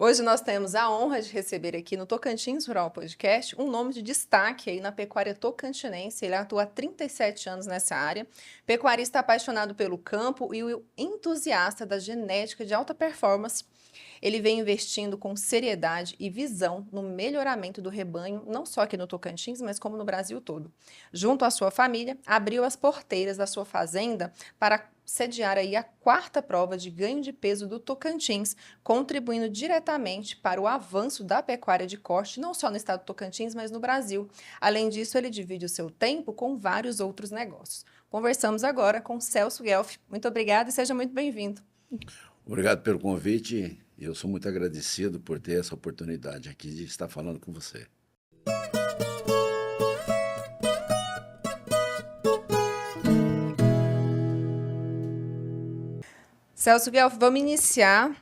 Hoje nós temos a honra de receber aqui no Tocantins Rural Podcast um nome de destaque aí na pecuária tocantinense. Ele atua há 37 anos nessa área, pecuarista apaixonado pelo campo e o entusiasta da genética de alta performance. Ele vem investindo com seriedade e visão no melhoramento do rebanho, não só aqui no Tocantins, mas como no Brasil todo. Junto à sua família, abriu as porteiras da sua fazenda para sediar aí a quarta prova de ganho de peso do Tocantins, contribuindo diretamente para o avanço da pecuária de corte, não só no estado do Tocantins, mas no Brasil. Além disso, ele divide o seu tempo com vários outros negócios. Conversamos agora com Celso Guelfi. Muito obrigada e seja muito bem-vindo. Obrigado pelo convite. Eu sou muito agradecido por ter essa oportunidade aqui de estar falando com você. Celso Guelfi, vamos iniciar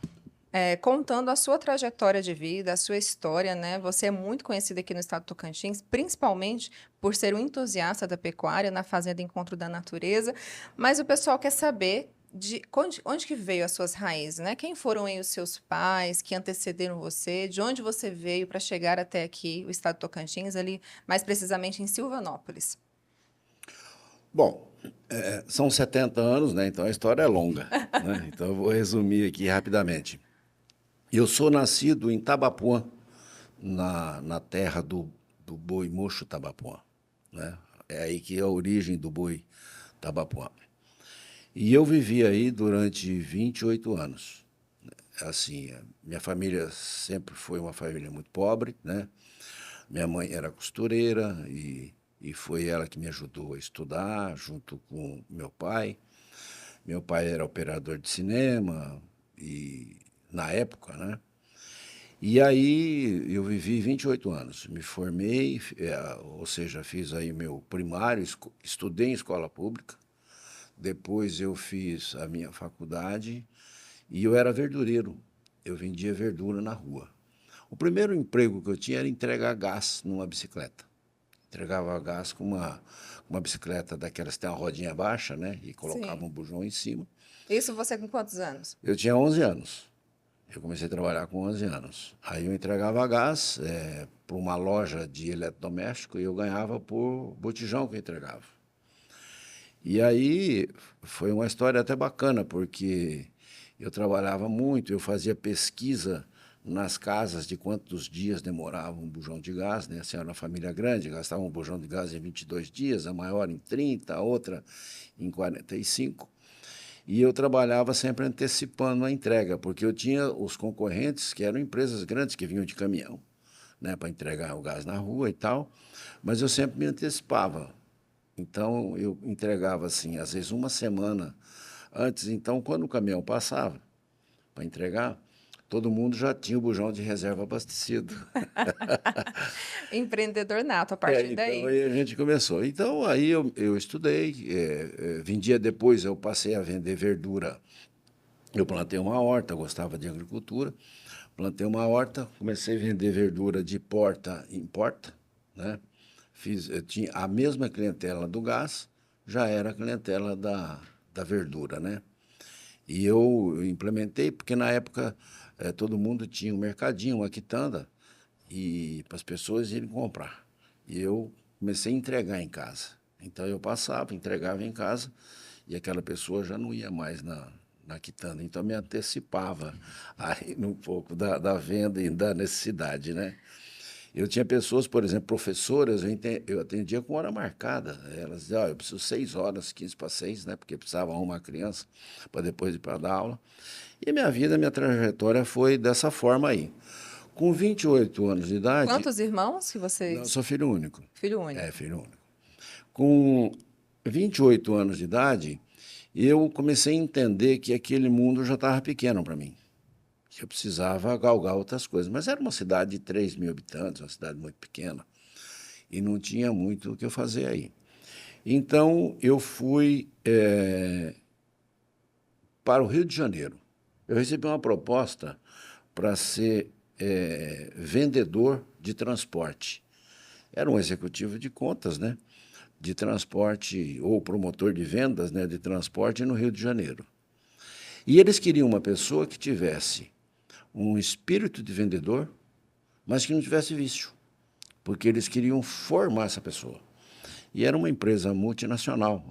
contando a sua trajetória de vida, a sua história, né? Você é muito conhecido aqui no estado do Tocantins, principalmente por ser um entusiasta da pecuária na Fazenda Encontro da Natureza, mas o pessoal quer saber de onde que veio as suas raízes, né? Quem foram aí os seus pais que antecederam você, de onde você veio para chegar até aqui, o estado do Tocantins, ali mais precisamente em Silvanópolis. Bom, são 70 anos, né? Então a história é longa, né? Então eu vou resumir aqui rapidamente. Eu sou nascido em Tabapuã, na terra do boi mocho Tabapuã, né? É aí que é a origem do boi Tabapuã. E eu vivi aí durante 28 anos. Assim, minha família sempre foi uma família muito pobre, né? Minha mãe era costureira e foi ela que me ajudou a estudar, junto com meu pai. Meu pai era operador de cinema, e na época, né? E aí eu vivi 28 anos, me formei, ou seja, fiz aí meu primário, estudei em escola pública, depois eu fiz a minha faculdade e eu era verdureiro, eu vendia verdura na rua. O primeiro emprego que eu tinha era entregar gás numa bicicleta. Entregava gás com uma bicicleta daquelas que tem uma rodinha baixa, né? E colocava Sim. um bujão em cima. Isso você com quantos anos? Eu tinha 11 anos. Eu comecei a trabalhar com 11 anos. Aí eu entregava gás para uma loja de eletrodoméstico e eu ganhava por botijão que eu entregava. E aí foi uma história até bacana, porque eu trabalhava muito, eu fazia pesquisa nas casas de quantos dias demorava um bujão de gás, né? Assim, era uma família grande, gastava um bujão de gás em 22 dias, a maior em 30, a outra em 45. E eu trabalhava sempre antecipando a entrega, porque eu tinha os concorrentes, que eram empresas grandes que vinham de caminhão, né, para entregar o gás na rua e tal, mas eu sempre me antecipava. Então, eu entregava, assim, às vezes uma semana antes. Então, quando o caminhão passava para entregar, todo mundo já tinha o bujão de reserva abastecido. Empreendedor nato a partir Então, daí. aí a gente começou. Então, aí eu estudei, vendia depois, eu passei a vender verdura. Eu plantei uma horta, gostava de agricultura, plantei uma horta, comecei a vender verdura de porta em porta, né? Eu tinha a mesma clientela do gás, já era a clientela da verdura, né? E eu implementei, porque na época todo mundo tinha um mercadinho, uma quitanda, e para as pessoas irem comprar. E eu comecei a entregar em casa. Então eu passava, entregava em casa, e aquela pessoa já não ia mais na quitanda. Então me antecipava aí um pouco da venda e da necessidade, né? Eu tinha pessoas, por exemplo, professoras, eu atendia com hora marcada. Elas diziam, eu preciso 6 horas, 15 para 6, né? Porque precisava arrumar a criança para depois ir para dar aula. E minha trajetória foi dessa forma aí. Com 28 anos de idade, Quantos irmãos que não, eu vocês... sou filho único. Filho único. Filho único. Com 28 anos de idade, eu comecei a entender que aquele mundo já estava pequeno para mim, que eu precisava galgar outras coisas. Mas era uma cidade de 3 mil habitantes, uma cidade muito pequena, e não tinha muito o que eu fazer aí. Então, eu fui para o Rio de Janeiro. Eu recebi uma proposta para ser vendedor de transporte. Era um executivo de contas, né? De transporte, ou promotor de vendas, né? De transporte no Rio de Janeiro. E eles queriam uma pessoa que tivesse um espírito de vendedor, mas que não tivesse vício, porque eles queriam formar essa pessoa. E era uma empresa multinacional,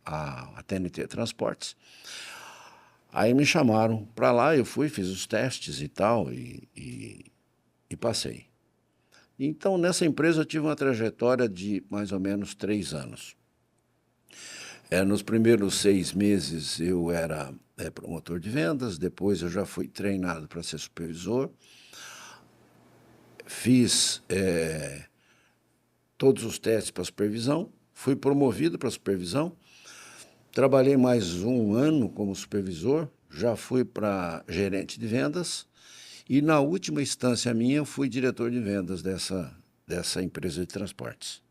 a TNT Transportes. Aí me chamaram para lá, eu fui, fiz os testes e tal, e passei. Então, nessa empresa, eu tive uma trajetória de mais ou menos 3 anos. Nos primeiros 6 meses, eu era promotor de vendas, depois eu já fui treinado para ser supervisor, fiz todos os testes para supervisão, fui promovido para supervisão, trabalhei mais 1 ano como supervisor, já fui para gerente de vendas e, na última instância minha, eu fui diretor de vendas dessa empresa de transportes.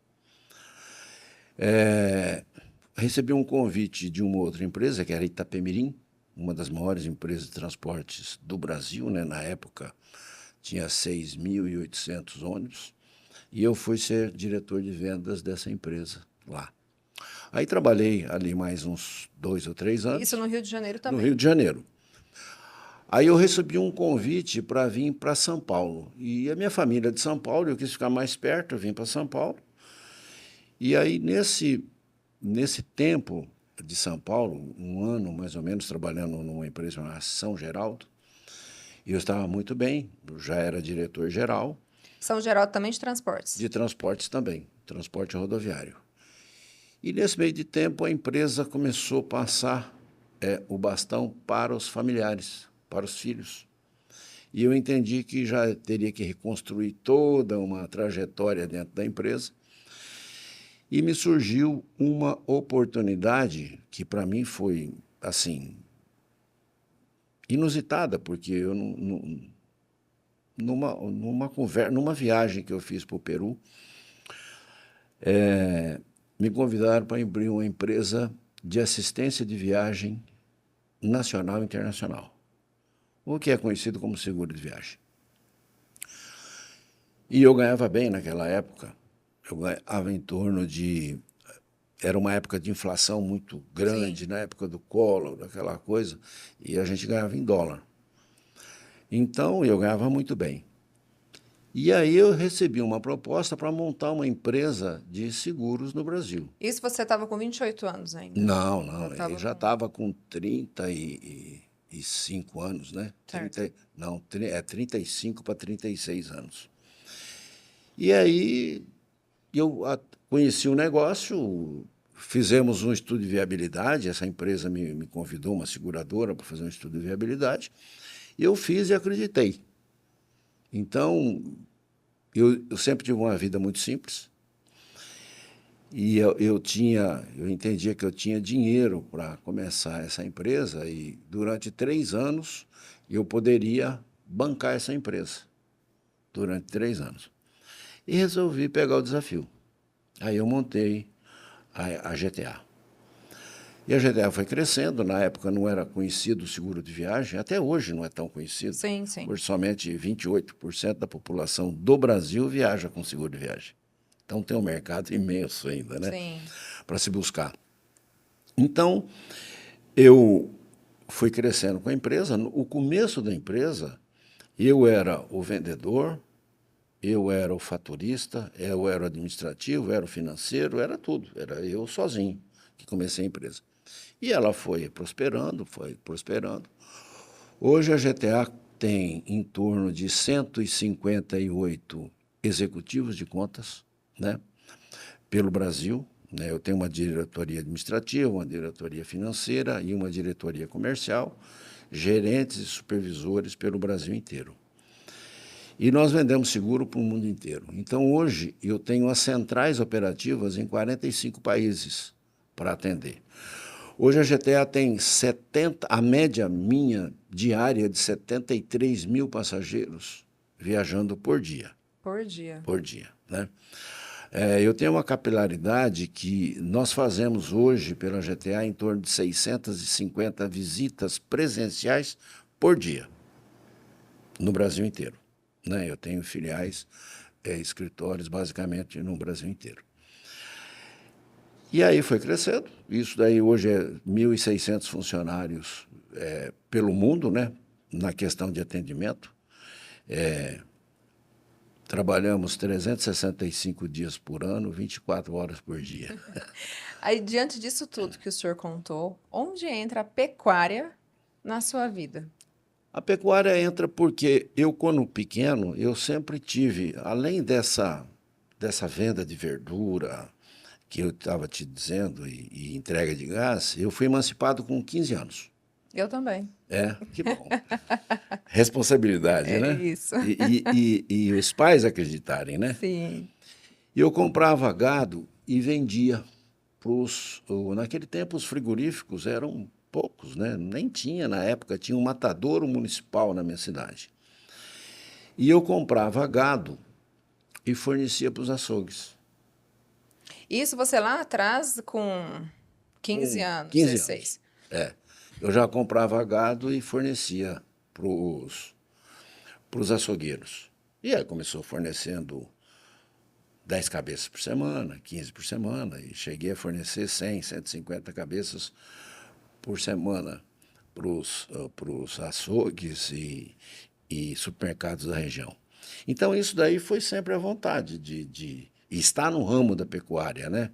Recebi um convite de uma outra empresa, que era Itapemirim, uma das maiores empresas de transportes do Brasil, né? Na época tinha 6.800 ônibus, e eu fui ser diretor de vendas dessa empresa lá. Aí trabalhei ali mais uns 2 ou 3 anos. Isso no Rio de Janeiro também? No Rio de Janeiro. Aí eu recebi um convite para vir para São Paulo. E a minha família é de São Paulo, eu quis ficar mais perto, eu vim para São Paulo. E aí, nesse tempo de São Paulo, 1 ano mais ou menos, trabalhando numa empresa chamada São Geraldo, e eu estava muito bem, eu já era diretor-geral. São Geraldo também de transportes? De transportes também, transporte rodoviário. E nesse meio de tempo, a empresa começou a passar o bastão para os familiares, para os filhos. E eu entendi que já teria que reconstruir toda uma trajetória dentro da empresa. E me surgiu uma oportunidade que, para mim, foi, assim, inusitada, porque eu, numa viagem que eu fiz para o Peru, me convidaram para abrir uma empresa de assistência de viagem nacional e internacional, o que é conhecido como seguro de viagem. E eu ganhava bem naquela época, eu ganhava em torno de... Era uma época de inflação muito grande, sim, na época do Collor, daquela coisa, e a gente ganhava em dólar. Então, eu ganhava muito bem. E aí eu recebi uma proposta para montar uma empresa de seguros no Brasil. Isso você estava com 28 anos ainda? Não, eu já estava com 35 anos, né? 35 para 36 anos. E aí eu conheci o negócio, fizemos um estudo de viabilidade, essa empresa me convidou, uma seguradora, para fazer um estudo de viabilidade, e eu fiz e acreditei. Então, eu sempre tive uma vida muito simples e eu entendia que eu tinha dinheiro para começar essa empresa e durante 3 anos eu poderia bancar essa empresa, durante 3 anos. E resolvi pegar o desafio. Aí eu montei a GTA. E a GTA foi crescendo, na época não era conhecido o seguro de viagem, até hoje não é tão conhecido. Sim, sim. Hoje somente 28% da população do Brasil viaja com seguro de viagem. Então tem um mercado imenso ainda, né? Sim. Para se buscar. Então, eu fui crescendo com a empresa. No começo da empresa, eu era o vendedor, eu era o faturista, eu era o administrativo, eu era o financeiro, era tudo. Era eu sozinho que comecei a empresa. E ela foi prosperando, foi prosperando. Hoje a GTA tem em torno de 158 executivos de contas, né, pelo Brasil. Né? Eu tenho uma diretoria administrativa, uma diretoria financeira e uma diretoria comercial, gerentes e supervisores pelo Brasil inteiro. E nós vendemos seguro para o mundo inteiro. Então, hoje, eu tenho as centrais operativas em 45 países para atender. Hoje a GTA tem a média minha diária de 73 mil passageiros viajando por dia. Por dia. Por dia, né? Eu tenho uma capilaridade que nós fazemos hoje pela GTA em torno de 650 visitas presenciais por dia, no Brasil inteiro. Né? Eu tenho filiais, escritórios, basicamente, no Brasil inteiro. E aí foi crescendo. Isso daí hoje é 1.600 funcionários pelo mundo, né? na questão de atendimento. Trabalhamos 365 dias por ano, 24 horas por dia. Aí, diante disso tudo que o senhor contou, onde entra a pecuária na sua vida? A pecuária entra porque eu, quando pequeno, eu sempre tive, além dessa venda de verdura que eu estava te dizendo e entrega de gás, eu fui emancipado com 15 anos. Eu também. Que bom. Responsabilidade, É né? isso. E os pais acreditarem, né? Sim. E eu comprava gado e vendia para os... Naquele tempo, os frigoríficos eram poucos, né? Nem tinha na época, tinha um matadouro municipal na minha cidade. E eu comprava gado e fornecia para os açougues. Isso você lá atrás, com 15 Com anos, 15 anos. 16. Eu já comprava gado e fornecia para os açougueiros. E aí começou fornecendo 10 cabeças por semana, 15 por semana, e cheguei a fornecer 100, 150 cabeças por semana para os açougues e supermercados da região. Então, isso daí foi sempre a vontade de estar no ramo da pecuária, né?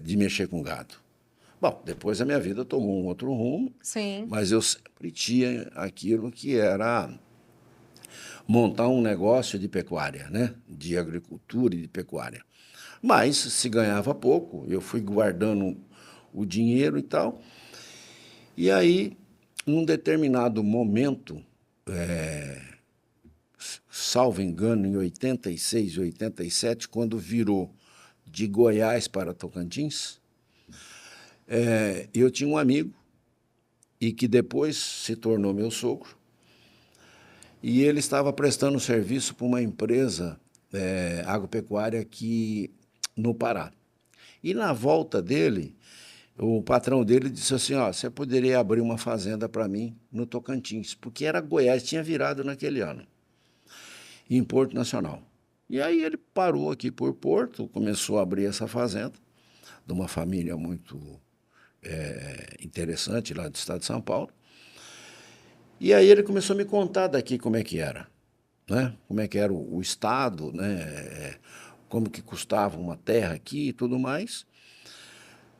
De mexer com gado. Bom, depois a minha vida tomou um outro rumo, Sim. mas eu sempre tinha aquilo que era montar um negócio de pecuária, né? De agricultura e de pecuária. Mas se ganhava pouco, eu fui guardando o dinheiro e tal. E aí, num determinado momento, salvo engano, em 86, 87, quando virou de Goiás para Tocantins, eu tinha um amigo e que depois se tornou meu sogro, e ele estava prestando serviço para uma empresa agropecuária aqui no Pará. E na volta dele, o patrão dele disse assim, ó, você poderia abrir uma fazenda para mim no Tocantins, porque era Goiás, tinha virado naquele ano, em Porto Nacional. E aí ele parou aqui por Porto, começou a abrir essa fazenda, de uma família muito interessante lá do estado de São Paulo. E aí ele começou a me contar daqui como é que era, né? Como é que era o estado, né? Como que custava uma terra aqui e tudo mais.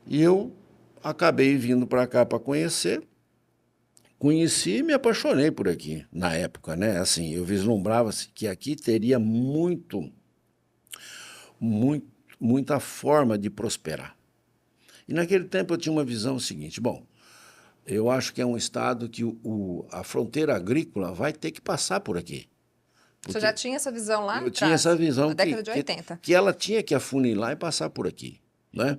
E eu acabei vindo para cá para conhecer. Conheci e me apaixonei por aqui na época, né? Assim, eu vislumbrava que aqui teria muita forma de prosperar. E naquele tempo eu tinha uma visão seguinte, bom, eu acho que é um estado que a fronteira agrícola vai ter que passar por aqui. Você já tinha essa visão lá Eu tinha atrás, essa visão na década de 80. que ela tinha que afunilar e passar por aqui, né?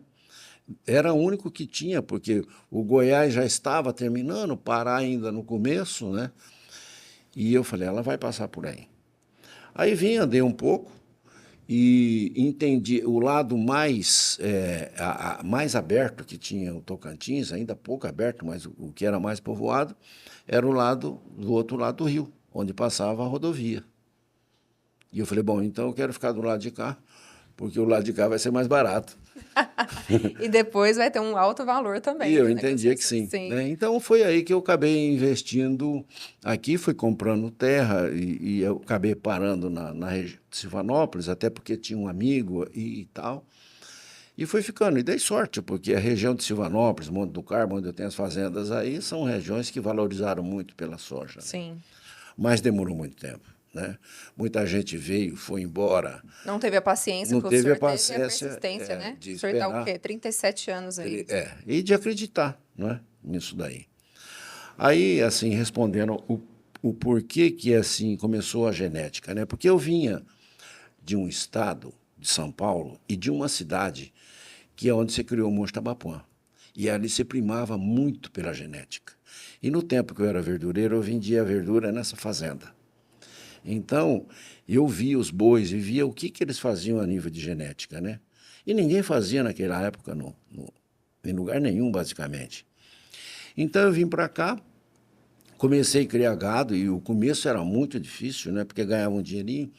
Era o único que tinha, porque o Goiás já estava terminando, o Pará ainda no começo, né? E eu falei, ela vai passar por aí. Aí vim, andei um pouco e entendi o lado mais aberto que tinha o Tocantins, ainda pouco aberto, mas o que era mais povoado, era o lado do outro lado do rio, onde passava a rodovia. E eu falei, bom, então eu quero ficar do lado de cá, porque o lado de cá vai ser mais barato. E depois vai ter um alto valor também. E eu né, entendia que sim, Sim. né? Então foi aí que eu acabei investindo aqui, fui comprando terra e eu acabei parando na região de Silvanópolis, até porque tinha um amigo e tal. E fui ficando, e dei sorte, porque a região de Silvanópolis, Monte do Carmo, onde eu tenho as fazendas aí, são regiões que valorizaram muito pela soja. Sim. Mas demorou muito tempo, né? Muita gente veio, foi embora. Não teve a paciência Não que o teve senhor a teve e a paciência persistência, né? de O senhor está o esperar. quê? 37 anos aí. E de acreditar, não é? Nisso daí. Aí, assim, respondendo o porquê que assim começou a genética, né? Porque eu vinha de um estado, de São Paulo, e de uma cidade que é onde se criou o Monte Tabapuã. E ali se primava muito pela genética. E no tempo que eu era verdureiro, eu vendia verdura nessa fazenda. Então, eu via os bois e via o que eles faziam a nível de genética, né? E ninguém fazia naquela época em lugar nenhum, basicamente. Então, eu vim para cá, comecei a criar gado, e o começo era muito difícil, né? Porque ganhava um dinheirinho,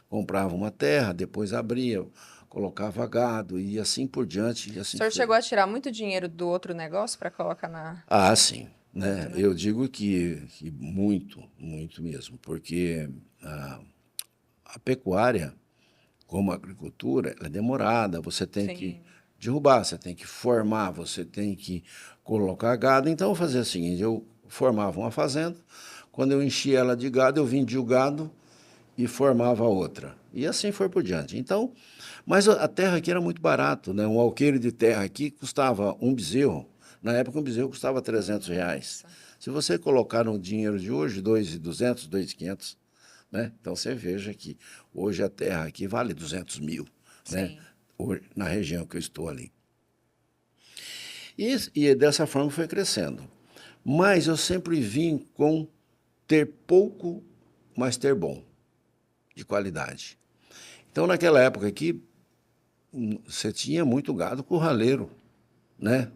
comprava uma terra, depois abria, colocava gado e assim por diante. E assim O senhor foi. chegou a tirar muito dinheiro do outro negócio para colocar na... Ah, sim. né? Eu digo que muito, muito mesmo, porque a pecuária, como a agricultura, ela é demorada, você tem que Sim. derrubar, você tem que formar, você tem que colocar gado. Então, eu fazia o seguinte, eu formava uma fazenda, quando eu enchia ela de gado, eu vendia o gado e formava outra. E assim foi por diante. Então, mas a terra aqui era muito barato, né? Um alqueire de terra aqui custava um bezerro. Na época, um bezerro custava R$ 300. Nossa. Se você colocar no dinheiro de hoje, 2.200, 2.500, né? Então, você veja que hoje a terra aqui vale 200 mil, né? Sim. Hoje, na região que eu estou ali. E dessa forma foi crescendo. Mas eu sempre vim com ter pouco, mas ter bom, de qualidade. Então, naquela época aqui, você tinha muito gado curraleiro, né?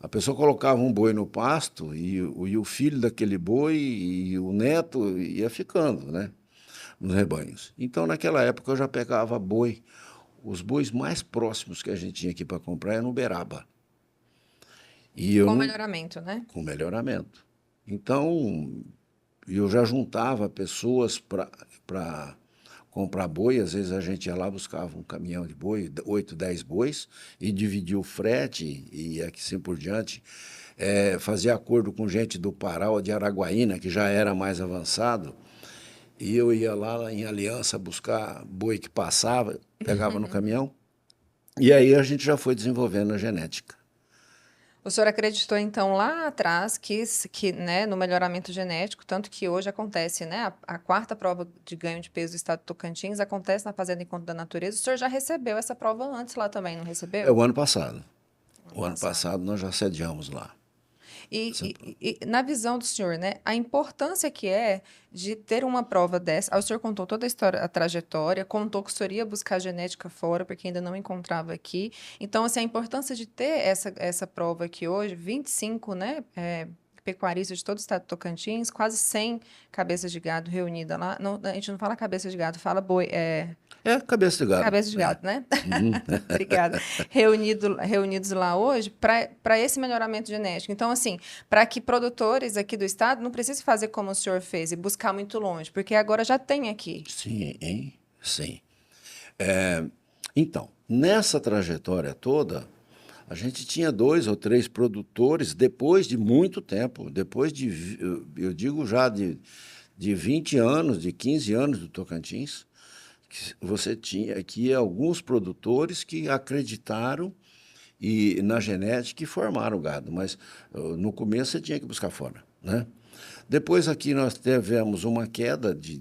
A pessoa colocava um boi no pasto e o filho daquele boi e o neto ia ficando, né? Nos rebanhos. Então, naquela época, eu já pegava boi. Os bois mais próximos que a gente tinha aqui para comprar era no Uberaba. E eu Com não, melhoramento, né? com melhoramento. Então, eu já juntava pessoas para comprar boi. Às vezes a gente ia lá, buscava um caminhão de boi, 8, 10 bois, e dividia o frete e assim por diante. Fazia acordo com gente do Pará ou de Araguaína, que já era mais avançado, e eu ia lá em Aliança buscar boi que passava, pegava no caminhão, e aí a gente já foi desenvolvendo a genética. O senhor acreditou, então, lá atrás que, né, no melhoramento genético, tanto que hoje acontece, né, a quarta prova de ganho de peso do estado do Tocantins acontece na Fazenda Encontro da Natureza. O senhor já recebeu essa prova antes lá também, não É recebeu? o ano passado. Ano O ano passado. passado nós já sediamos lá. E na visão do senhor, né, a importância que é de ter uma prova dessa. Ah, o senhor contou toda a história, a trajetória, contou que o senhor ia buscar genética fora, porque ainda não encontrava aqui. Então, assim, a importância de ter essa prova aqui hoje, 25, né, pecuaristas de todo o estado do Tocantins, quase 100 cabeças de gado reunidas lá. Não, a gente não fala cabeça de gado, fala boi, É cabeça de gado. cabeça de É. gado, né? Uhum. Obrigada. Reunidos lá hoje para esse melhoramento genético. Então, assim, para que produtores aqui do estado não precisem fazer como o senhor fez e buscar muito longe, porque agora já tem aqui. Sim, hein? Sim. Então, nessa trajetória toda, a gente tinha 2 ou 3 produtores depois de muito tempo, depois eu digo já de 20 anos, de 15 anos do Tocantins, que você tinha aqui alguns produtores que acreditaram na genética e formaram o gado, mas no começo você tinha que buscar fora, né? Depois aqui nós tivemos uma queda de,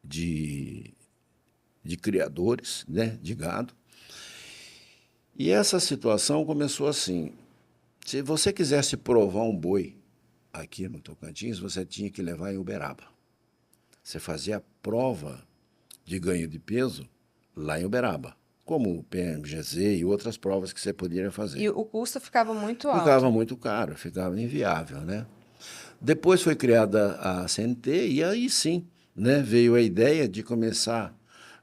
de criadores, né, de gado. E essa situação começou assim: se você quisesse provar um boi aqui no Tocantins, você tinha que levar em Uberaba. Você fazia a prova de ganho de peso lá em Uberaba, como o PMGZ e outras provas que você poderia fazer. E o custo ficava muito Ficava alto. muito caro, ficava inviável, né? Depois foi criada a CNT e aí sim, né, veio a ideia de começar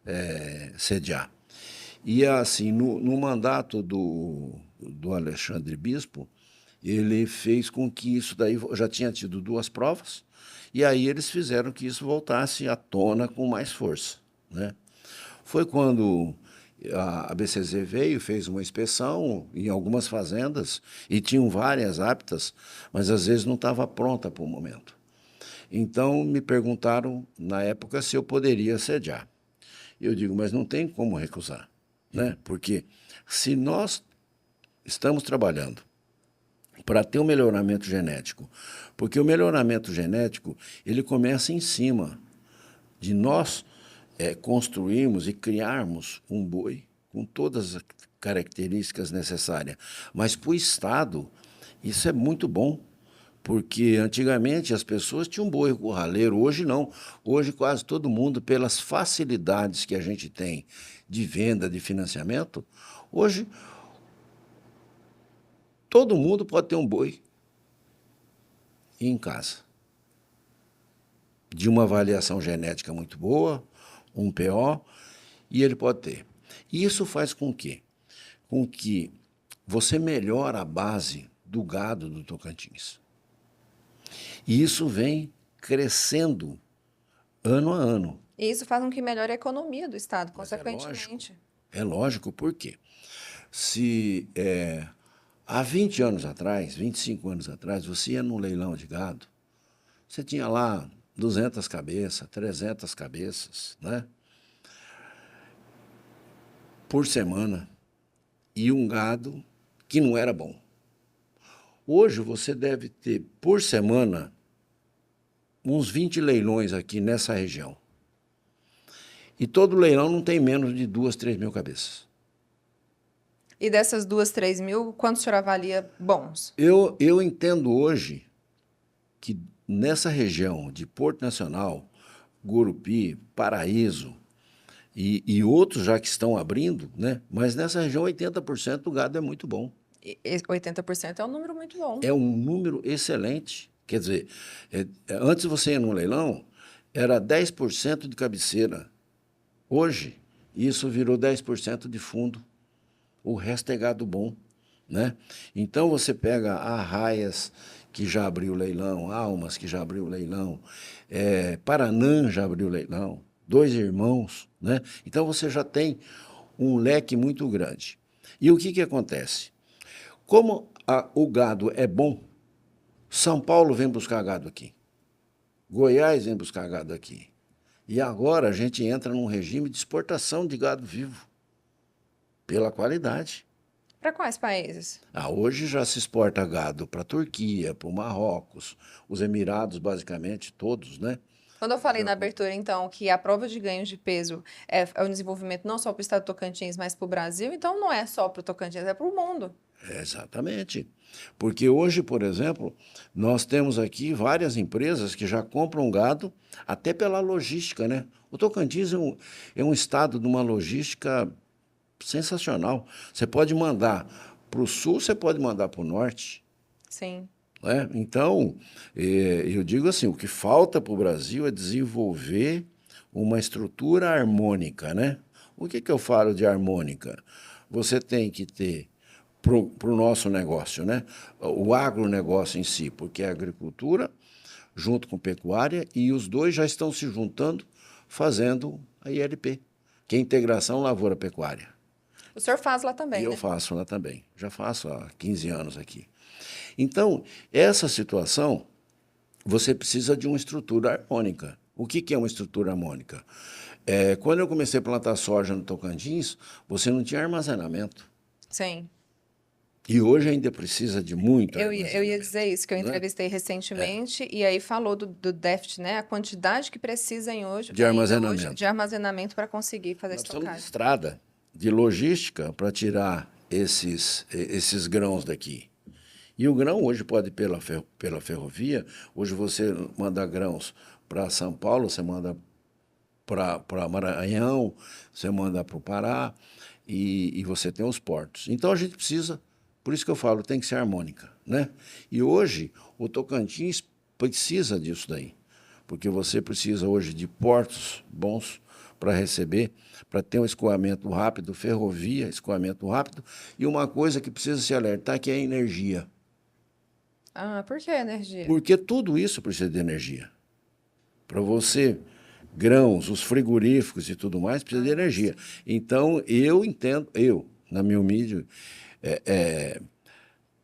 a sediar. E assim, no mandato do Alexandre Bispo, ele fez com que isso daí já tinha tido 2 provas, e aí eles fizeram que isso voltasse à tona com mais força, né? Foi quando a BCZ veio, fez uma inspeção em algumas fazendas, e tinham várias aptas, mas às vezes não estava pronta para o momento. Então me perguntaram na época se eu poderia sediar. Eu digo, mas não tem como recusar, né? Porque se nós estamos trabalhando para ter um melhoramento genético, porque o melhoramento genético ele começa em cima de nós construirmos e criarmos um boi com todas as características necessárias. Mas para o Estado, isso é muito bom, porque antigamente as pessoas tinham boi curraleiro, hoje não. Hoje quase todo mundo, pelas facilidades que a gente tem de venda, de financiamento, hoje todo mundo pode ter um boi em casa, de uma avaliação genética muito boa, um PO, e ele pode ter. E isso faz com que você melhore a base do gado do Tocantins. E isso vem crescendo ano a ano. E isso faz com que melhore a economia do Estado, Mas é lógico. consequentemente. É lógico, por quê? Se há 20 anos atrás, 25 anos atrás, você ia num leilão de gado, você tinha lá 200 cabeças, 300 cabeças, né? Por semana, e um gado que não era bom. Hoje você deve ter, por semana, uns 20 leilões aqui nessa região. E todo leilão não tem menos de 2, 3 mil cabeças. E dessas 2, 3 mil, quanto o senhor avalia bons? Eu entendo hoje que nessa região de Porto Nacional, Gurupi, Paraíso e outros já que estão abrindo, né? Mas nessa região 80% do gado é muito bom. E 80% é um número muito bom. É um número excelente. Quer dizer, antes você ia num leilão, era 10% de cabeceira. Hoje, isso virou 10% de fundo. O resto é gado bom, né? Então, você pega a Arraias, que já abriu leilão, Almas, que já abriu leilão, Paranã já abriu leilão, Dois Irmãos, né? Então, você já tem um leque muito grande. E o que acontece? Como o gado é bom, São Paulo vem buscar gado aqui, Goiás vem buscar gado aqui. E agora a gente entra num regime de exportação de gado vivo, pela qualidade. Para quais países? Hoje já se exporta gado para a Turquia, para o Marrocos, os Emirados, basicamente, todos, né? Quando eu falei na abertura, então, que a prova de ganho de peso é um desenvolvimento não só para o estado do Tocantins, mas para o Brasil, então não é só para o Tocantins, é para o mundo. Exatamente. Porque hoje, por exemplo, nós temos aqui várias empresas que já compram gado até pela logística, né? O Tocantins é um estado de uma logística sensacional. Você pode mandar para o sul, você pode mandar para o norte. Sim. Né? Então, eu digo assim, o que falta para o Brasil é desenvolver uma estrutura harmônica, né? O que eu falo de harmônica? Você tem que ter para o nosso negócio, né? O agronegócio em si, porque é a agricultura junto com pecuária, e os dois já estão se juntando, fazendo a ILP, que é a Integração Lavoura-Pecuária. O senhor faz lá também, E eu né? faço lá também. Já faço há 15 anos aqui. Então, essa situação, você precisa de uma estrutura harmônica. O que é uma estrutura harmônica? Quando eu comecei a plantar soja no Tocantins, você não tinha armazenamento. Sim. E hoje ainda precisa de muito Eu ia dizer isso, que eu né? entrevistei recentemente, e aí falou do déficit, né? A quantidade que precisam hoje De armazenamento. de armazenamento para conseguir fazer Nós estamos de estocagem. estrada, de logística para tirar esses grãos daqui. E o grão hoje pode ir pela ferrovia. Hoje você manda grãos para São Paulo, você manda para Maranhão, você manda para o Pará, e você tem os portos. Então a gente precisa, por isso que eu falo, tem que ser harmônica, né? E hoje o Tocantins precisa disso daí, porque você precisa hoje de portos bons para receber, para ter um escoamento rápido, ferrovia, escoamento rápido, e uma coisa que precisa se alertar, que é a energia. Ah, por que energia? Porque tudo isso precisa de energia. Para você, grãos, os frigoríficos e tudo mais, precisa de energia. Então, eu entendo, na minha humilde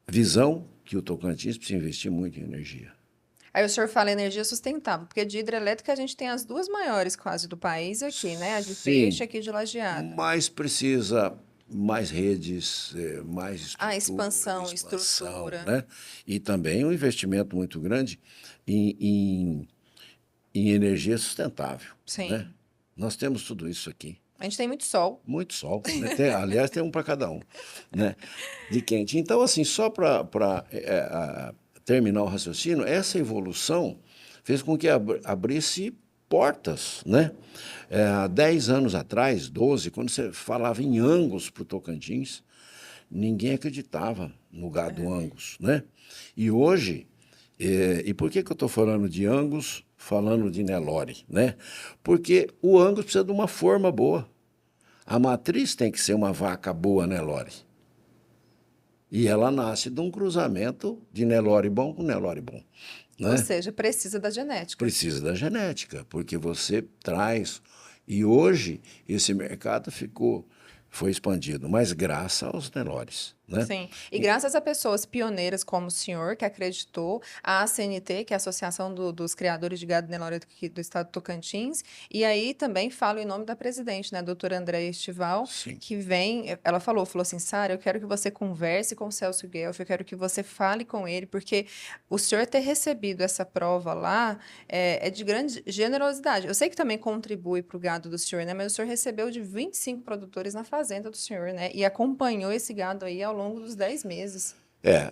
visão, que o Tocantins precisa investir muito em energia. Aí o senhor fala energia sustentável, porque de hidrelétrica a gente tem as duas maiores quase do país aqui, né? A de Peixe e aqui de Lajeado. Mas precisa mais redes, mais estrutura. Expansão, estrutura. Né? E também um investimento muito grande em energia sustentável. Sim. Né? Nós temos tudo isso aqui. A gente tem muito sol. Muito sol. Né? Aliás, tem um para cada um, né? De quente. Então, assim, só para terminar o raciocínio, essa evolução fez com que abrisse portas, né? Há 10 anos atrás, 12, quando você falava em Angus para o Tocantins, ninguém acreditava no gado Angus, né? E hoje, e por que eu estou falando de Angus, falando de Nelore, né? Porque o Angus precisa de uma forma boa. A matriz tem que ser uma vaca boa Nelore. E ela nasce de um cruzamento de Nelore bom com Nelore bom, Ou né? seja, precisa da genética. Precisa da genética, porque você traz. E hoje esse mercado foi expandido, mas graças aos Nelores, né? Sim, e graças a pessoas pioneiras como o senhor, que acreditou, a ACNT, que é a Associação dos Criadores de Gado Nelore aqui do Estado do Tocantins, e aí também falo em nome da presidente, né, doutora Andréia Estival, Sim. que vem, ela falou assim, Sara, eu quero que você converse com o Celso Guelph, eu quero que você fale com ele, porque o senhor ter recebido essa prova lá é de grande generosidade. Eu sei que também contribui para o gado do senhor, né, mas o senhor recebeu de 25 produtores na fazenda do senhor, né, e acompanhou esse gado aí ao longo dos 10 meses.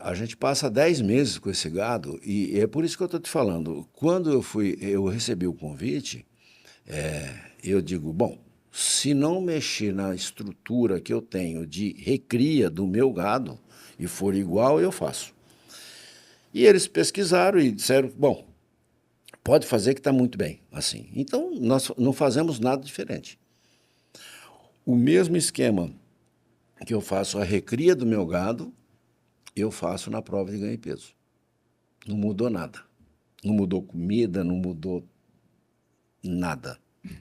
A gente passa 10 meses com esse gado e é por isso que eu estou te falando. Quando eu recebi o convite, eu digo, bom, se não mexer na estrutura que eu tenho de recria do meu gado e for igual, eu faço. E eles pesquisaram e disseram, bom, pode fazer que está muito bem, assim. Então, nós não fazemos nada diferente. O mesmo esquema que eu faço a recria do meu gado, eu faço na prova de ganho de peso. Não mudou nada. Não mudou comida, não mudou nada.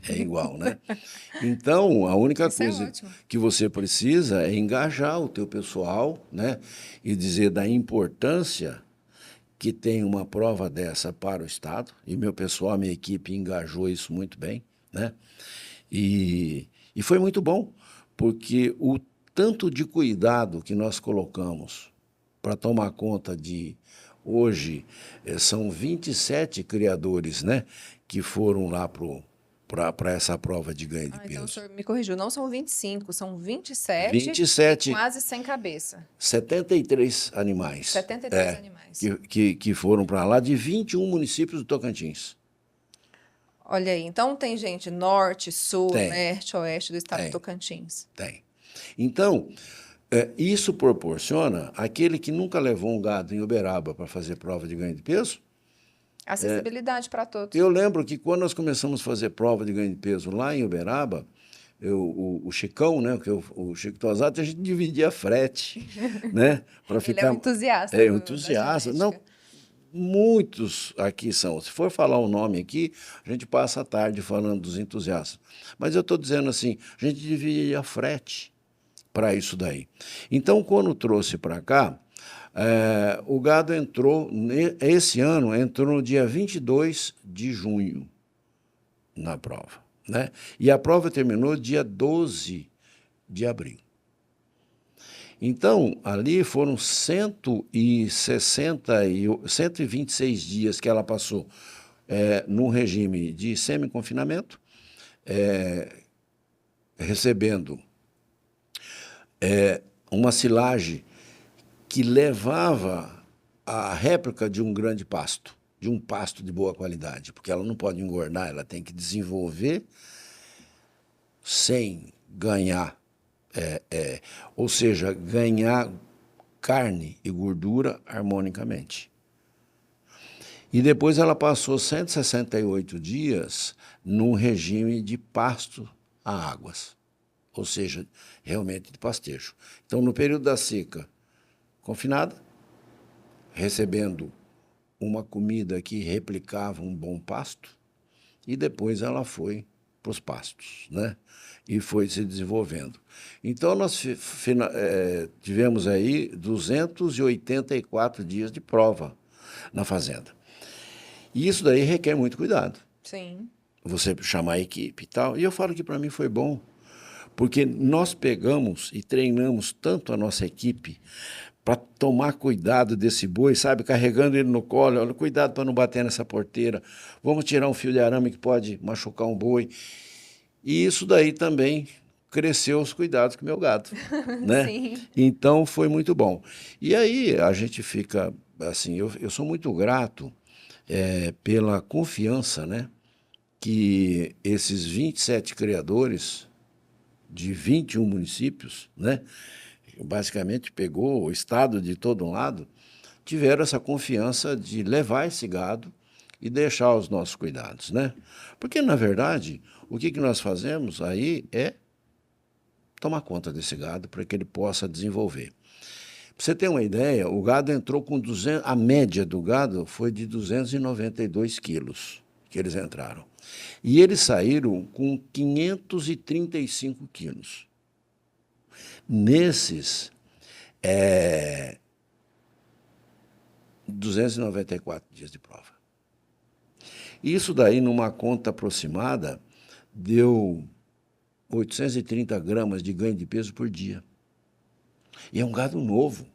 É igual, né? Então, a única Isso é coisa ótimo. que você precisa é engajar o teu pessoal, né? E dizer da importância que tem uma prova dessa para o Estado. E meu pessoal, a minha equipe engajou isso muito bem, né? E foi muito bom, porque o tanto de cuidado que nós colocamos para tomar conta de... Hoje, são 27 criadores, né, que foram lá para essa prova de ganho de Então o peso. senhor me corrigiu, não são 25, são 27 e 27, quase sem cabeça. 73 animais 73 animais. que foram para lá de 21 municípios do Tocantins. Olha aí, então tem gente norte, sul, Tem, leste, oeste do estado do tem, Tocantins. tem. Então, isso proporciona aquele que nunca levou um gado em Uberaba para fazer prova de ganho de peso. Acessibilidade para todos. Eu lembro que quando nós começamos a fazer prova de ganho de peso lá em Uberaba, o Chicão, né, o Chico Tosato, a gente dividia frete, né, para Ele é um ficar entusiasta um da entusiasta. Não, genética. muitos aqui são. Se for falar o nome aqui, a gente passa a tarde falando dos entusiastas. Mas eu estou dizendo assim, a gente dividia frete para isso daí. Então, quando trouxe para cá, o gado entrou, esse ano, entrou no dia 22 de junho na prova, né? E a prova terminou dia 12 de abril. Então, ali foram 126 dias que ela passou num regime de semi-confinamento, recebendo uma silagem que levava a réplica de um grande pasto, de um pasto de boa qualidade, porque ela não pode engordar, ela tem que desenvolver sem ganhar, ou seja, ganhar carne e gordura harmonicamente. E depois ela passou 168 dias num regime de pasto a águas, ou seja, realmente de pastejo. Então, no período da seca, confinada, recebendo uma comida que replicava um bom pasto, e depois ela foi para os pastos, né? E foi se desenvolvendo. Então, nós tivemos aí 284 dias de prova na fazenda. E isso daí requer muito cuidado. Sim. Você chamar a equipe e tal. E eu falo que para mim foi bom, porque nós pegamos e treinamos tanto a nossa equipe para tomar cuidado desse boi, sabe? Carregando ele no colo, olha, cuidado para não bater nessa porteira, vamos tirar um fio de arame que pode machucar um boi. E isso daí também cresceu os cuidados com o meu gado, né? Sim. Então foi muito bom. E aí a gente fica, assim, eu sou muito grato pela confiança, né? Que esses 27 criadores de 21 municípios, né? Basicamente pegou o estado de todo um lado, tiveram essa confiança de levar esse gado e deixar os nossos cuidados, né? Porque, na verdade, o que nós fazemos aí é tomar conta desse gado para que ele possa desenvolver. você ter uma ideia, o gado entrou com 200, a média do gado foi de 292 quilos que eles entraram. E eles saíram com 535 quilos. Nesses 294 dias de prova. Isso daí, numa conta aproximada, deu 830 gramas de ganho de peso por dia. E é um gado novo,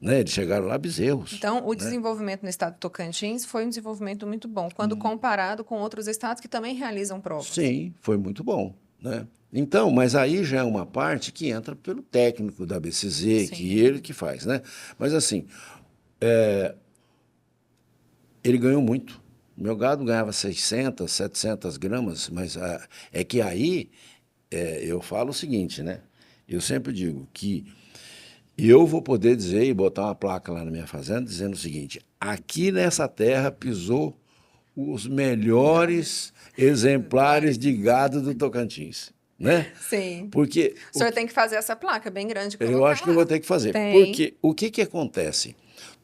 né? Eles chegaram lá bezerros. Então, o né? desenvolvimento no estado do Tocantins foi um desenvolvimento muito bom, quando comparado com outros estados que também realizam provas. Sim, foi muito bom, né? Então, mas aí já é uma parte que entra pelo técnico da BCZ, Sim. que ele que faz, né? Mas assim, ele ganhou muito. Meu gado ganhava 600, 700 gramas, mas é que aí eu falo o seguinte, né? Eu sempre digo que eu vou poder dizer e botar uma placa lá na minha fazenda dizendo o seguinte: aqui nessa terra pisou os melhores exemplares de gado do Tocantins, né? Sim. Porque O senhor tem que fazer essa placa bem grande. eu acho que eu vou ter que fazer. Tem. Porque o que acontece?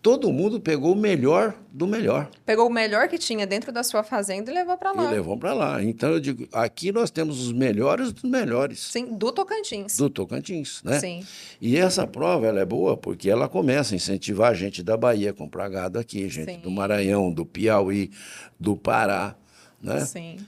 Todo mundo pegou o melhor do melhor. Pegou o melhor que tinha dentro da sua fazenda e levou para lá. E levou para lá. Então, eu digo, aqui nós temos os melhores dos melhores. Sim, do Tocantins. Do Tocantins, né? Sim. E essa prova, ela é boa porque ela começa a incentivar a gente da Bahia a comprar gado aqui, gente Sim. do Maranhão, do Piauí, do Pará, né? Sim.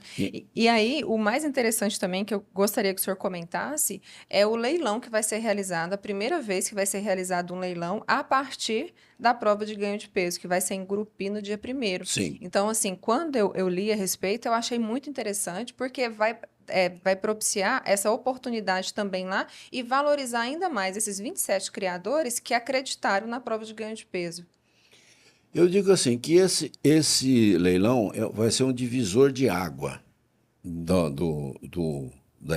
E aí, o mais interessante também que eu gostaria que o senhor comentasse é o leilão que vai ser realizado, a primeira vez que vai ser realizado um leilão a partir da prova de ganho de peso, que vai ser em Gurupi no dia 1º. Sim. Então, assim, quando eu li a respeito, eu achei muito interessante, porque vai propiciar essa oportunidade também lá e valorizar ainda mais esses 27 criadores que acreditaram na prova de ganho de peso. Eu digo assim, que esse leilão vai ser um divisor de água da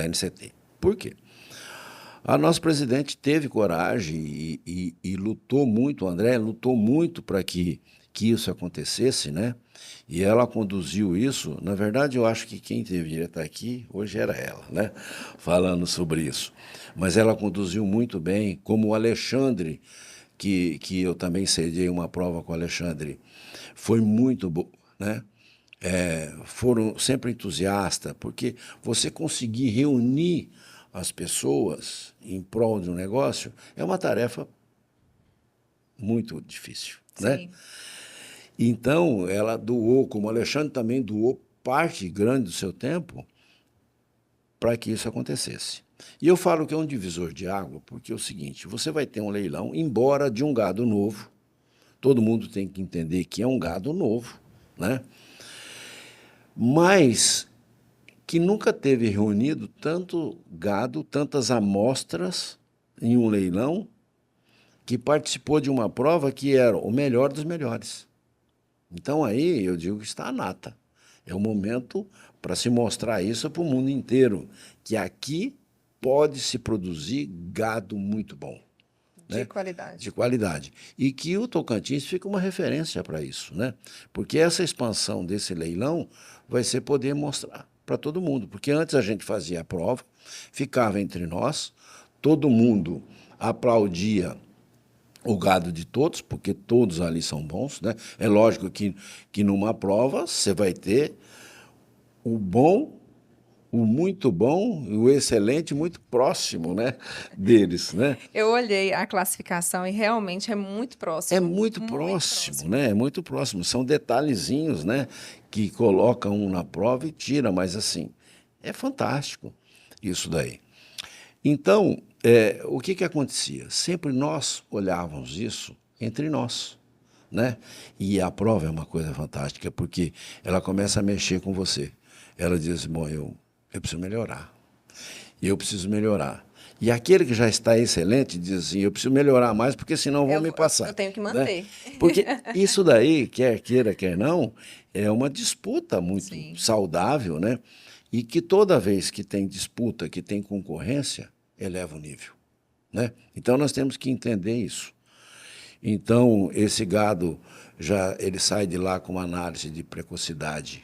NCT. Por quê? A nossa presidente teve coragem e lutou muito, o André lutou muito para que isso acontecesse, né? E ela conduziu isso. Na verdade, eu acho que quem deveria estar aqui hoje era ela, né? Falando sobre isso. Mas ela conduziu muito bem, como o Alexandre, que eu também cedei uma prova com o Alexandre, foi muito bom, né? Foram sempre entusiastas, porque você conseguir reunir as pessoas em prol de um negócio é uma tarefa muito difícil, né? Sim. Então, ela doou, como o Alexandre também doou parte grande do seu tempo para que isso acontecesse. E eu falo que é um divisor de água, porque é o seguinte, você vai ter um leilão, embora de um gado novo, todo mundo tem que entender que é um gado novo, né? Mas que nunca teve reunido tanto gado, tantas amostras em um leilão, que participou de uma prova que era o melhor dos melhores. Então aí eu digo que está a nata. É o momento para se mostrar isso para o mundo inteiro, que aqui pode se produzir gado muito bom. De qualidade. De qualidade. E que o Tocantins fica uma referência para isso, né? Porque essa expansão desse leilão vai ser poder mostrar para todo mundo. Porque antes a gente fazia a prova, ficava entre nós, todo mundo aplaudia o gado de todos, porque todos ali são bons, né? É lógico que numa prova você vai ter o bom, o muito bom e o excelente muito próximo, né, deles, né? Eu olhei a classificação e realmente é muito próximo. É muito próximo, né? É muito próximo. São detalhezinhos, né, que colocam um na prova e tira, mas assim, é fantástico isso daí. Então, o que acontecia? Sempre nós olhávamos isso entre nós, né? E a prova é uma coisa fantástica, porque ela começa a mexer com você. Ela diz, bom, eu preciso melhorar. Eu preciso melhorar. E aquele que já está excelente diz assim, eu preciso melhorar mais, porque senão vão me passar. Eu tenho que manter. Né? Porque isso daí, quer queira, quer não, é uma disputa muito Sim. saudável, né? E que toda vez que tem disputa, que tem concorrência, eleva o nível, né? Então, nós temos que entender isso. Então, esse gado, ele sai de lá com uma análise de precocidade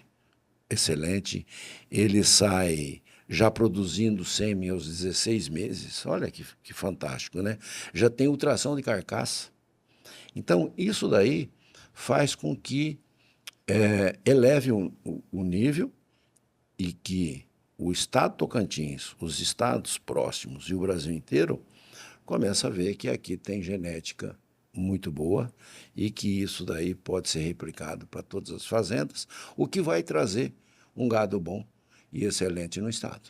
excelente, ele sai já produzindo sêmen aos 16 meses. Olha que fantástico, né? Já tem ultrassom de carcaça. Então, isso daí faz com que eleve o nível e que o estado Tocantins, os estados próximos e o Brasil inteiro começa a ver que aqui tem genética muito boa e que isso daí pode ser replicado para todas as fazendas, o que vai trazer um gado bom e excelente no estado.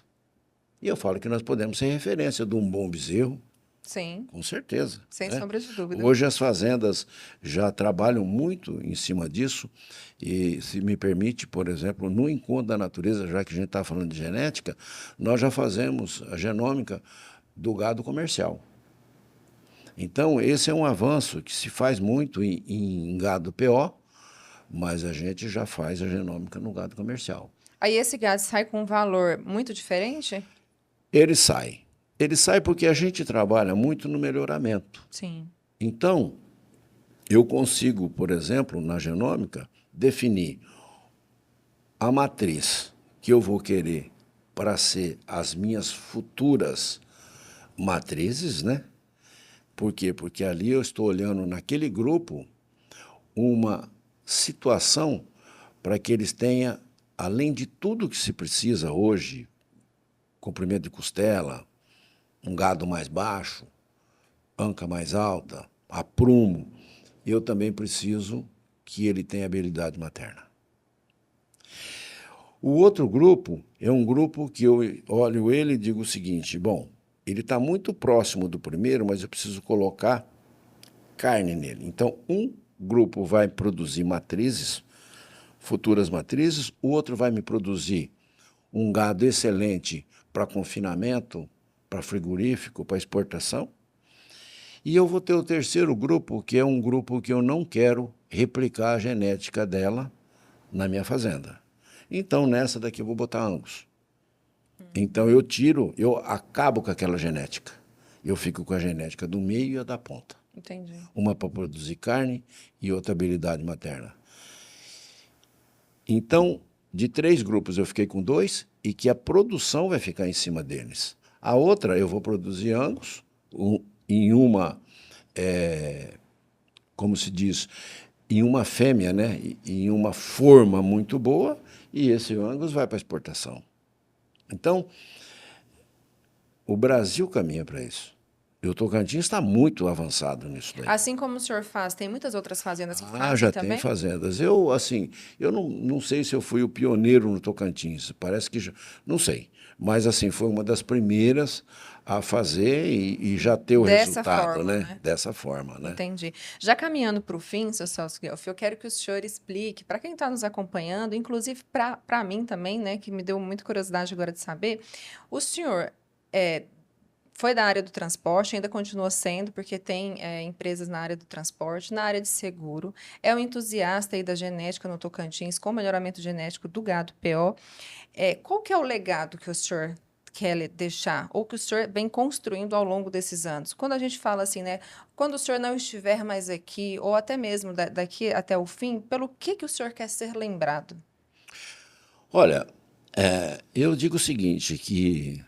E eu falo que nós podemos ser referência de um bom bezerro, Sim, com certeza. sem Né? sombra de dúvida. Hoje as fazendas já trabalham muito em cima disso e, se me permite, por exemplo, no Encontro da Natureza, já que a gente está falando de genética, nós já fazemos a genômica do gado comercial. Então, esse é um avanço que se faz muito em gado PO, mas a gente já faz a genômica no gado comercial. Aí esse gado sai com um valor muito diferente? Ele sai. Ele sai porque a gente trabalha muito no melhoramento. Sim. Então, eu consigo, por exemplo, na genômica, definir a matriz que eu vou querer para ser as minhas futuras matrizes, né? Por quê? Porque ali eu estou olhando naquele grupo uma situação para que eles tenham, além de tudo que se precisa hoje, comprimento de costela, um gado mais baixo, anca mais alta, aprumo, eu também preciso que ele tenha habilidade materna. O outro grupo é um grupo que eu olho ele e digo o seguinte, bom, ele está muito próximo do primeiro, mas eu preciso colocar carne nele. Então, um grupo vai produzir matrizes, futuras matrizes, o outro vai me produzir um gado excelente para confinamento, para frigorífico, para exportação. E eu vou ter o terceiro grupo, que é um grupo que eu não quero replicar a genética dela na minha fazenda. Então, nessa daqui eu vou botar Angus. Então, eu acabo com aquela genética. Eu fico com a genética do meio e a da ponta. Entendi. Uma para produzir carne e outra habilidade materna. Então, de 3 grupos eu fiquei com 2 e que a produção vai ficar em cima deles. A outra eu vou produzir Angus em uma, como se diz, em uma fêmea, né? Em uma forma muito boa, e esse Angus vai para exportação. Então, o Brasil caminha para isso. E o Tocantins está muito avançado nisso daí. Assim como o senhor faz, tem muitas outras fazendas que fazem Já também? tem fazendas. Eu não sei se eu fui o pioneiro no Tocantins, parece que já, não sei. Mas, assim, foi uma das primeiras a fazer e já ter o Dessa resultado, forma, né? né? Dessa forma, né? Entendi. Já caminhando para o fim, seu Celso Guelph, eu quero que o senhor explique, para quem está nos acompanhando, inclusive para mim também, né, que me deu muita curiosidade agora de saber, o senhor foi da área do transporte, ainda continua sendo, porque tem empresas na área do transporte, na área de seguro, é um entusiasta aí da genética no Tocantins, com melhoramento genético do gado PO. Qual que é o legado que o senhor quer deixar, ou que o senhor vem construindo ao longo desses anos? Quando a gente fala assim, né, quando o senhor não estiver mais aqui, ou até mesmo daqui até o fim, pelo que o senhor quer ser lembrado? Olha, eu digo o seguinte, que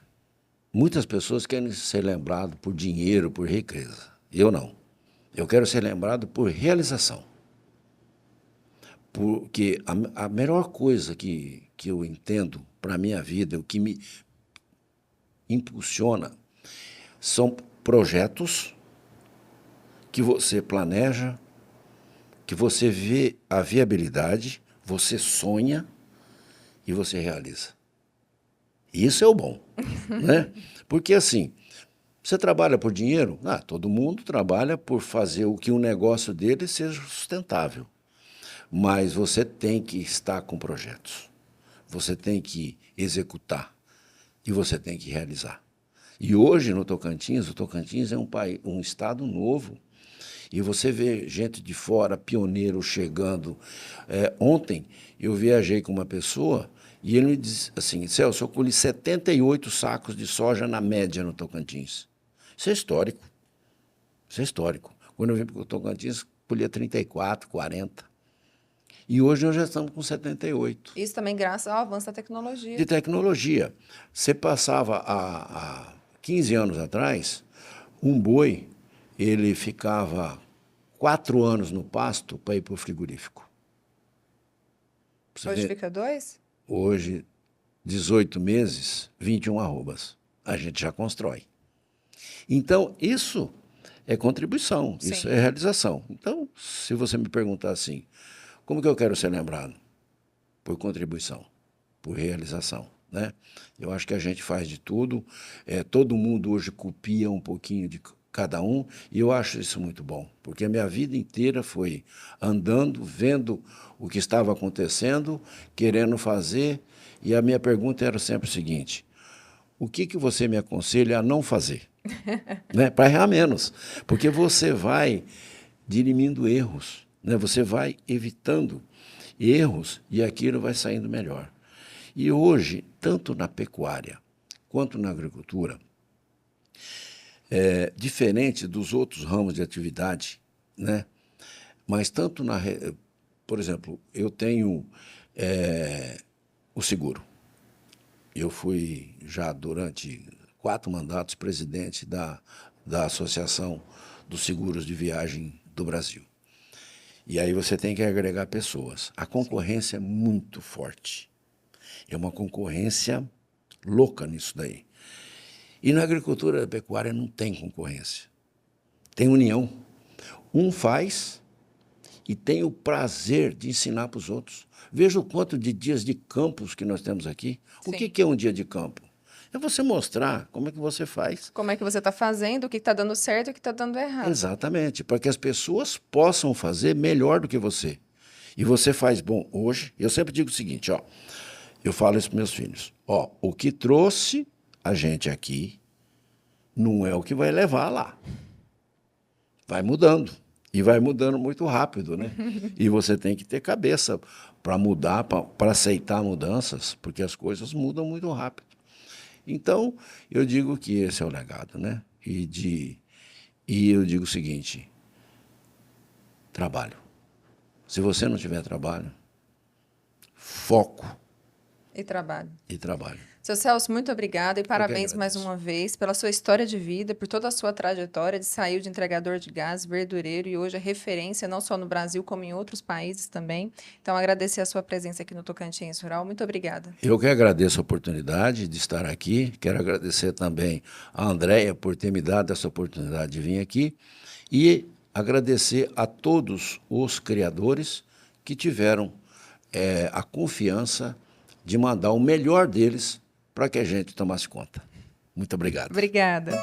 muitas pessoas querem ser lembradas por dinheiro, por riqueza. Eu não. Eu quero ser lembrado por realização. Porque a melhor coisa que eu entendo para a minha vida, o que me impulsiona, são projetos que você planeja, que você vê a viabilidade, você sonha e você realiza. Isso é o bom, né? Porque, assim, você trabalha por dinheiro? Todo mundo trabalha por fazer o que o negócio dele seja sustentável. Mas você tem que estar com projetos. Você tem que executar e você tem que realizar. E hoje, no Tocantins, o Tocantins é um estado novo. E você vê gente de fora, pioneiro, chegando. Ontem, eu viajei com uma pessoa e ele me disse assim, Celso, eu colhi 78 sacos de soja na média no Tocantins. Isso é histórico. Isso é histórico. Quando eu vim para o Tocantins, colhia 34, 40. E hoje nós já estamos com 78. Isso também graças ao avanço da tecnologia. De tecnologia. Você passava há 15 anos atrás, um boi, ele ficava 4 anos no pasto para ir para o frigorífico. Hoje fica 2? Hoje, 18 meses, 21 arrobas. A gente já constrói. Então, isso é contribuição, Sim. Isso é realização. Então, se você me perguntar assim, como que eu quero ser lembrado? Por contribuição, por realização, né? Eu acho que a gente faz de tudo, todo mundo hoje copia um pouquinho de cada um, e eu acho isso muito bom, porque a minha vida inteira foi andando, vendo o que estava acontecendo, querendo fazer, e a minha pergunta era sempre o seguinte: o que você me aconselha a não fazer? Né? Para errar menos, porque você vai dirimindo erros, né? Você vai evitando erros e aquilo vai saindo melhor. E hoje, tanto na pecuária quanto na agricultura, diferente dos outros ramos de atividade, né? Mas tanto por exemplo, eu tenho o seguro. Eu fui já durante 4 mandatos presidente da Associação dos Seguros de Viagem do Brasil. E aí você tem que agregar pessoas. A concorrência é muito forte. É uma concorrência louca nisso daí. E na agricultura e pecuária não tem concorrência. Tem união. Um faz e tem o prazer de ensinar para os outros. Veja o quanto de dias de campos que nós temos aqui. Sim. O que é um dia de campo? É você mostrar como é que você faz. Como é que você está fazendo, o que está dando certo e o que está dando errado. Exatamente, para que as pessoas possam fazer melhor do que você. E você faz bom hoje. Eu sempre digo o seguinte, ó, eu falo isso para meus filhos. Ó, o que trouxe a gente aqui não é o que vai levar lá. Vai mudando. E vai mudando muito rápido, né? E você tem que ter cabeça para mudar, para aceitar mudanças, porque as coisas mudam muito rápido. Então, eu digo que esse é o legado, né? E eu digo o seguinte: trabalho. Se você não tiver trabalho, foco E trabalho. e trabalho. Seu Celso, muito obrigada e parabéns mais agradeço. uma vez pela sua história de vida, por toda a sua trajetória de sair de entregador de gás, verdureiro e hoje é referência não só no Brasil como em outros países também. Então, agradecer a sua presença aqui no Tocantins Rural. Muito obrigada. Eu que agradeço a oportunidade de estar aqui. Quero agradecer também a Andréia por ter me dado essa oportunidade de vir aqui e agradecer a todos os criadores que tiveram a confiança de mandar o melhor deles para que a gente tomasse conta. Muito obrigado. Obrigada.